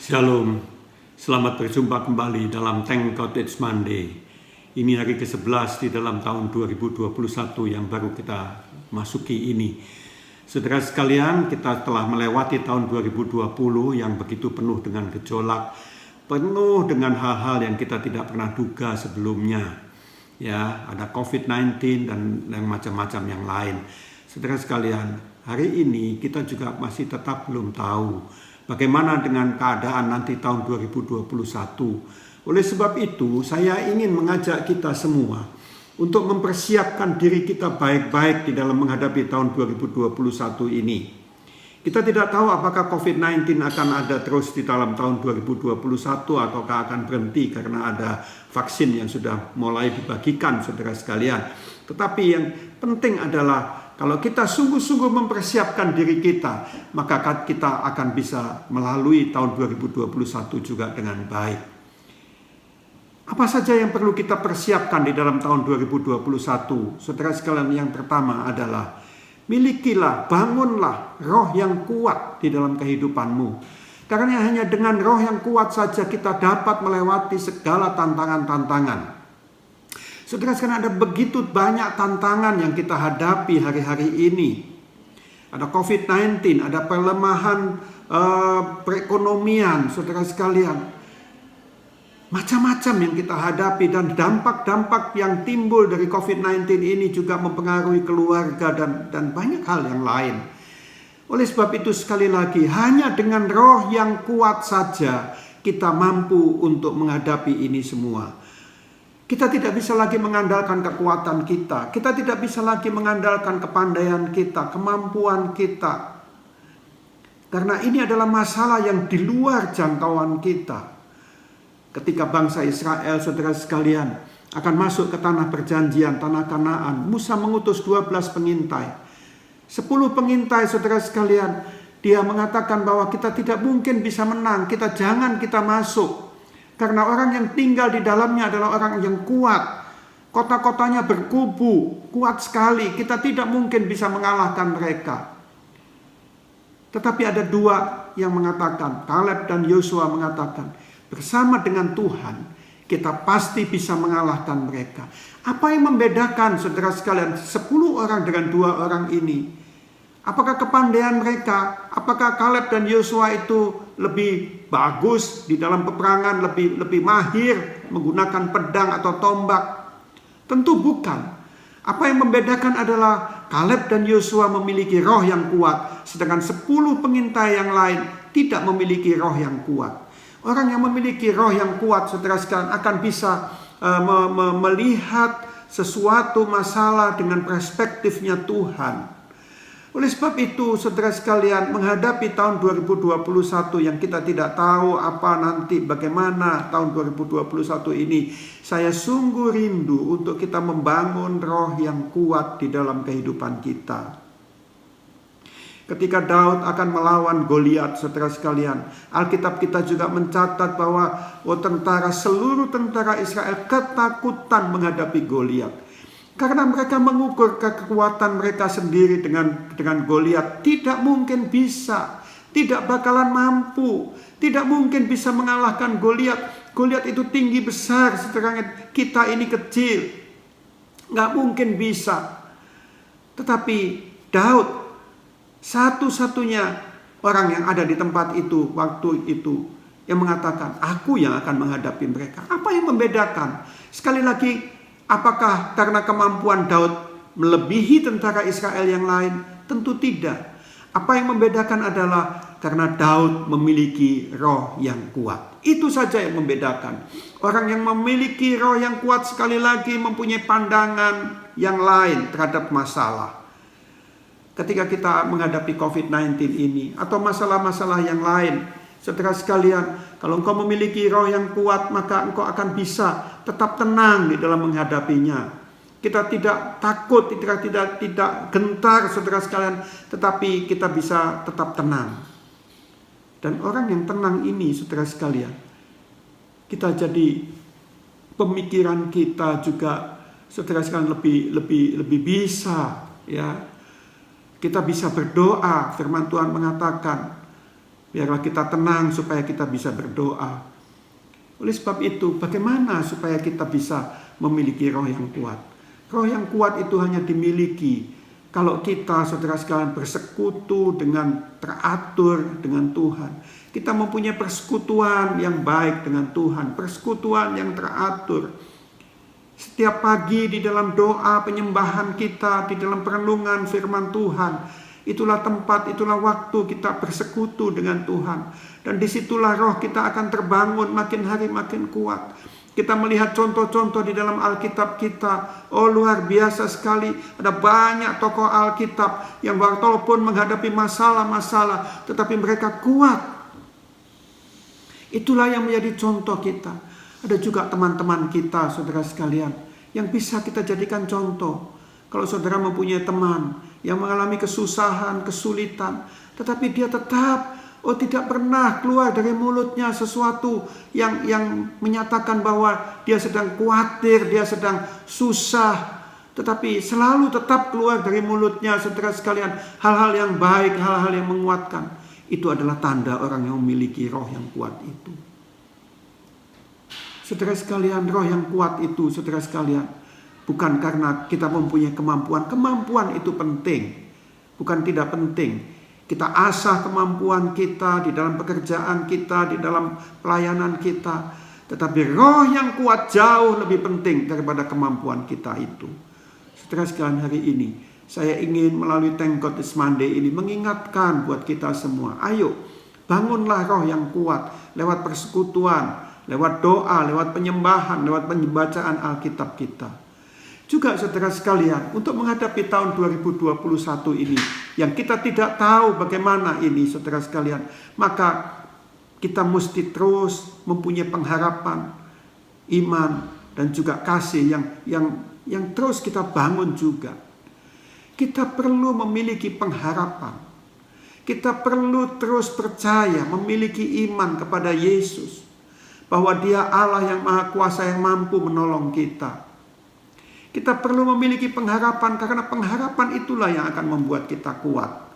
Shalom, selamat berjumpa kembali dalam Thank God It's Monday. Ini hari ke-11 di dalam tahun 2021 yang baru kita masuki ini. Saudara sekalian, kita telah melewati tahun 2020 yang begitu penuh dengan gejolak, penuh dengan hal-hal yang kita tidak pernah duga sebelumnya. Ya, ada COVID-19 dan yang macam-macam yang lain. Saudara sekalian, hari ini kita juga masih tetap belum tahu bagaimana dengan keadaan nanti tahun 2021. Oleh sebab itu, saya ingin mengajak kita semua untuk mempersiapkan diri kita baik-baik di dalam menghadapi tahun 2021 ini. Kita tidak tahu apakah COVID-19 akan ada terus di dalam tahun 2021 ataukah akan berhenti karena ada vaksin yang sudah mulai dibagikan, saudara sekalian. Tetapi yang penting adalah kalau kita sungguh-sungguh mempersiapkan diri kita, maka kita akan bisa melalui tahun 2021 juga dengan baik. Apa saja yang perlu kita persiapkan di dalam tahun 2021? Saudara sekalian, yang pertama adalah milikilah, bangunlah roh yang kuat di dalam kehidupanmu. Karena hanya dengan roh yang kuat saja kita dapat melewati segala tantangan-tantangan. Saudara sekalian, ada begitu banyak tantangan yang kita hadapi hari-hari ini. Ada COVID-19, ada pelemahan perekonomian, saudara sekalian. Macam-macam yang kita hadapi dan dampak-dampak yang timbul dari COVID-19 ini juga mempengaruhi keluarga dan banyak hal yang lain. Oleh sebab itu sekali lagi, hanya dengan roh yang kuat saja kita mampu untuk menghadapi ini semua. Kita tidak bisa lagi mengandalkan kekuatan kita. Kita tidak bisa lagi mengandalkan kepandaian kita, kemampuan kita. Karena ini adalah masalah yang di luar jangkauan kita. Ketika bangsa Israel, saudara sekalian, akan masuk ke tanah perjanjian, tanah Kanaan, Musa mengutus 12 pengintai. 10 pengintai, saudara sekalian, dia mengatakan bahwa kita tidak mungkin bisa menang, jangan kita masuk. Karena orang yang tinggal di dalamnya adalah orang yang kuat. Kota-kotanya berkubu, kuat sekali. Kita tidak mungkin bisa mengalahkan mereka. Tetapi ada dua yang mengatakan, Kaleb dan Yosua mengatakan, bersama dengan Tuhan, kita pasti bisa mengalahkan mereka. Apa yang membedakan, saudara sekalian, 10 orang dengan 2 orang ini? Apakah kepandaian mereka, apakah Kaleb dan Yosua itu lebih bagus di dalam peperangan, lebih mahir menggunakan pedang atau tombak? Tentu bukan. Apa yang membedakan adalah Kaleb dan Yosua memiliki roh yang kuat, sedangkan 10 pengintai yang lain tidak memiliki roh yang kuat. Orang yang memiliki roh yang kuat, saudara sekalian, akan bisa melihat sesuatu masalah dengan perspektifnya Tuhan. Oleh sebab itu, saudara sekalian, menghadapi tahun 2021 yang kita tidak tahu apa nanti, bagaimana tahun 2021 ini, saya sungguh rindu untuk kita membangun roh yang kuat di dalam kehidupan kita. Ketika Daud akan melawan Goliat, saudara sekalian, Alkitab kita juga mencatat bahwa seluruh tentara Israel ketakutan menghadapi Goliat. Karena mereka mengukur kekuatan mereka sendiri dengan Goliat. Tidak mungkin bisa, tidak bakalan mampu, tidak mungkin bisa mengalahkan Goliat. Goliat itu tinggi besar, sedangkan kita ini kecil, nggak mungkin bisa. Tetapi Daud, satu-satunya orang yang ada di tempat itu waktu itu, yang mengatakan, aku yang akan menghadapi mereka. Apa yang membedakan? Sekali lagi, apakah karena kemampuan Daud melebihi tentara Israel yang lain? Tentu tidak. Apa yang membedakan adalah karena Daud memiliki roh yang kuat. Itu saja yang membedakan. Orang yang memiliki roh yang kuat sekali lagi mempunyai pandangan yang lain terhadap masalah. Ketika kita menghadapi COVID-19 ini atau masalah-masalah yang lain, saudara sekalian, kalau engkau memiliki roh yang kuat, maka engkau akan bisa tetap tenang di dalam menghadapinya. Kita tidak takut, tidak gentar, saudara sekalian, tetapi kita bisa tetap tenang. Dan orang yang tenang ini, saudara sekalian, kita jadi pemikiran kita juga, saudara sekalian, lebih bisa, ya. Kita bisa berdoa. Firman Tuhan mengatakan, Biarlah kita tenang supaya kita bisa berdoa. Oleh sebab itu, bagaimana supaya kita bisa memiliki roh yang kuat? Roh yang kuat itu hanya dimiliki kalau kita, saudara sekalian, bersekutu dengan teratur dengan Tuhan. Kita mempunyai persekutuan yang baik dengan Tuhan, persekutuan yang teratur. Setiap pagi di dalam doa penyembahan kita, di dalam perenungan firman Tuhan, itulah tempat, itulah waktu kita bersekutu dengan Tuhan. Dan disitulah roh kita akan terbangun makin hari makin kuat. Kita melihat contoh-contoh di dalam Alkitab kita. Oh, luar biasa sekali. Ada banyak tokoh Alkitab yang walaupun menghadapi masalah-masalah, tetapi mereka kuat. Itulah yang menjadi contoh kita. Ada juga teman-teman kita, saudara sekalian, yang bisa kita jadikan contoh. Kalau saudara mempunyai teman yang mengalami kesusahan, kesulitan, tetapi dia tetap tidak pernah keluar dari mulutnya sesuatu yang menyatakan bahwa dia sedang khawatir, dia sedang susah. Tetapi selalu tetap keluar dari mulutnya, saudara sekalian, hal-hal yang baik, hal-hal yang menguatkan. Itu adalah tanda orang yang memiliki roh yang kuat itu. Saudara sekalian, roh yang kuat itu, saudara sekalian, bukan karena kita mempunyai kemampuan. Kemampuan itu penting, bukan tidak penting. Kita asah kemampuan kita di dalam pekerjaan kita, di dalam pelayanan kita. Tetapi roh yang kuat jauh lebih penting daripada kemampuan kita itu. Saudara sekalian, hari ini saya ingin melalui Thank God It's Monday ini mengingatkan buat kita semua. Ayo, bangunlah roh yang kuat lewat persekutuan, lewat doa, lewat penyembahan, lewat pembacaan Alkitab kita. Juga saudara sekalian, untuk menghadapi tahun 2021 ini, yang kita tidak tahu bagaimana ini, saudara sekalian, maka kita mesti terus mempunyai pengharapan, iman, dan juga kasih yang terus kita bangun juga. Kita perlu memiliki pengharapan. Kita perlu terus percaya, memiliki iman kepada Yesus, bahwa Dia Allah yang Maha Kuasa yang mampu menolong kita. Kita perlu memiliki pengharapan, karena pengharapan itulah yang akan membuat kita kuat.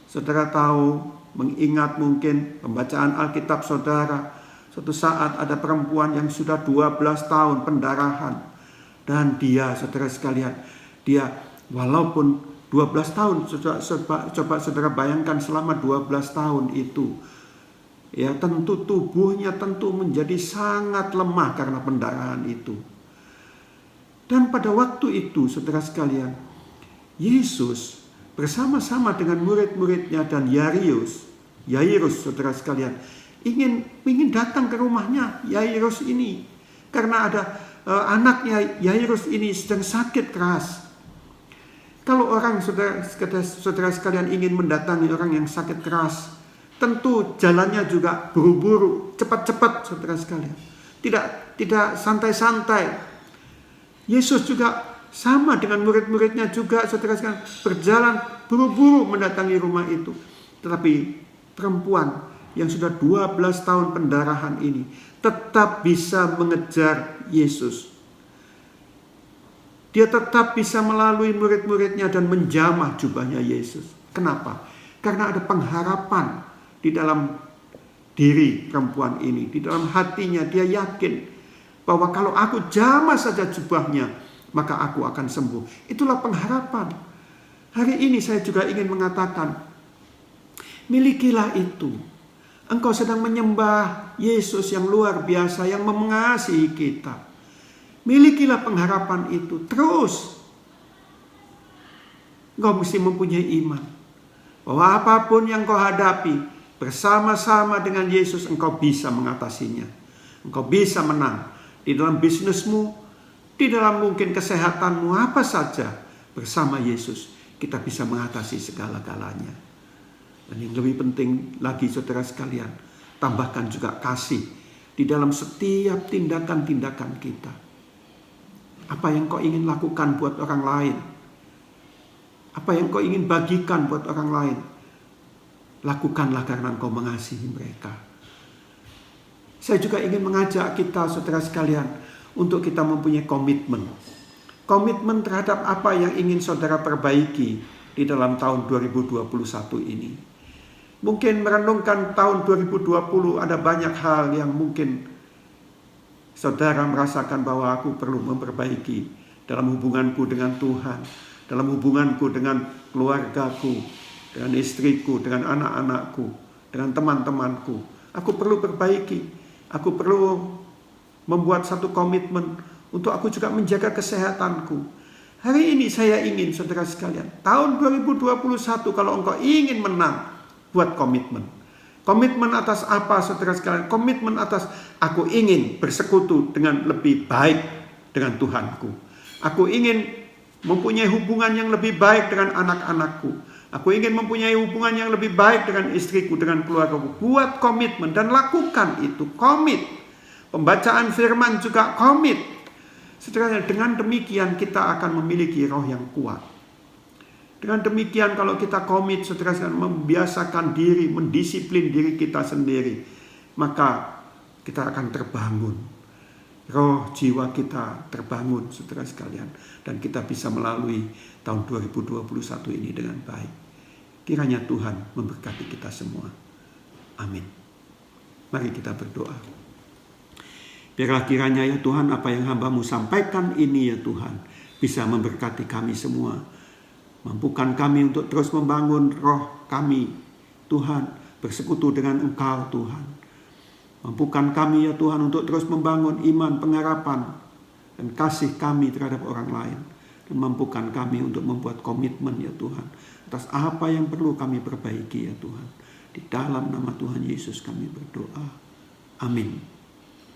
Saudara tahu, mengingat mungkin pembacaan Alkitab saudara, suatu saat ada perempuan yang sudah 12 tahun pendarahan. Dan dia, saudara sekalian, dia walaupun 12 tahun, coba saudara bayangkan selama 12 tahun itu, ya tentu tubuhnya tentu menjadi sangat lemah karena pendarahan itu. Dan pada waktu itu, saudara sekalian, Yesus bersama-sama dengan murid-muridnya dan Yairus, saudara sekalian, ingin datang ke rumahnya Yairus ini. Karena ada anaknya Yairus ini sedang sakit keras. Kalau orang, saudara sekalian, ingin mendatangi orang yang sakit keras, tentu jalannya juga buru-buru, cepat-cepat, saudara sekalian. Tidak santai-santai. Yesus juga sama dengan murid-muridnya juga, saudara sekalian, berjalan buru-buru mendatangi rumah itu. Tetapi perempuan yang sudah 12 tahun pendarahan ini tetap bisa mengejar Yesus. Dia tetap bisa melalui murid-muridnya dan menjamah jubahnya Yesus. Kenapa? Karena ada pengharapan di dalam diri perempuan ini. Di dalam hatinya dia yakin bahwa kalau aku jamah saja jubahnya, maka aku akan sembuh. Itulah pengharapan. Hari ini saya juga ingin mengatakan, milikilah itu. Engkau sedang menyembah Yesus yang luar biasa, yang mengasihi kita. Milikilah pengharapan itu. Terus, engkau mesti mempunyai iman. Bahwa apapun yang kau hadapi, bersama-sama dengan Yesus, engkau bisa mengatasinya. Engkau bisa menang. Di dalam bisnismu, di dalam mungkin kesehatanmu, apa saja, bersama Yesus kita bisa mengatasi segala-galanya. Dan yang lebih penting lagi, saudara sekalian, tambahkan juga kasih di dalam setiap tindakan-tindakan kita. Apa yang kau ingin lakukan buat orang lain, apa yang kau ingin bagikan buat orang lain, lakukanlah karena engkau mengasihi mereka. Saya juga ingin mengajak kita, saudara sekalian, untuk kita mempunyai komitmen. Komitmen terhadap apa yang ingin saudara perbaiki di dalam tahun 2021 ini. Mungkin merenungkan tahun 2020 ada banyak hal yang mungkin saudara merasakan bahwa aku perlu memperbaiki dalam hubunganku dengan Tuhan, dalam hubunganku dengan keluargaku, dengan istriku, dengan anak-anakku, dengan teman-temanku. Aku perlu perbaiki. Aku perlu membuat satu komitmen untuk aku juga menjaga kesehatanku. Hari ini saya ingin saudara sekalian, tahun 2021 kalau engkau ingin menang, buat komitmen. Komitmen atas apa saudara sekalian? Komitmen atas aku ingin bersekutu dengan lebih baik dengan Tuhanku. Aku ingin mempunyai hubungan yang lebih baik dengan anak-anakku. Aku ingin mempunyai hubungan yang lebih baik dengan istriku, dengan keluargaku. Buat komitmen dan lakukan itu. Komit. Pembacaan firman juga komit. Saudara, dengan demikian kita akan memiliki roh yang kuat. Dengan demikian kalau kita komit, saudara, membiasakan diri, mendisiplin diri kita sendiri, maka kita akan terbangun. Roh jiwa kita terbangun, saudara sekalian. Dan kita bisa melalui tahun 2021 ini dengan baik. Kiranya Tuhan memberkati kita semua. Amin. Mari kita berdoa. Biarlah kiranya ya Tuhan, apa yang hamba-Mu sampaikan ini ya Tuhan, bisa memberkati kami semua. Mampukan kami untuk terus membangun roh kami, Tuhan, bersekutu dengan Engkau, Tuhan. Mampukan kami ya Tuhan untuk terus membangun iman, pengharapan, dan kasih kami terhadap orang lain. Dan mampukan kami untuk membuat komitmen ya Tuhan, atas apa yang perlu kami perbaiki ya Tuhan. Di dalam nama Tuhan Yesus kami berdoa. Amin.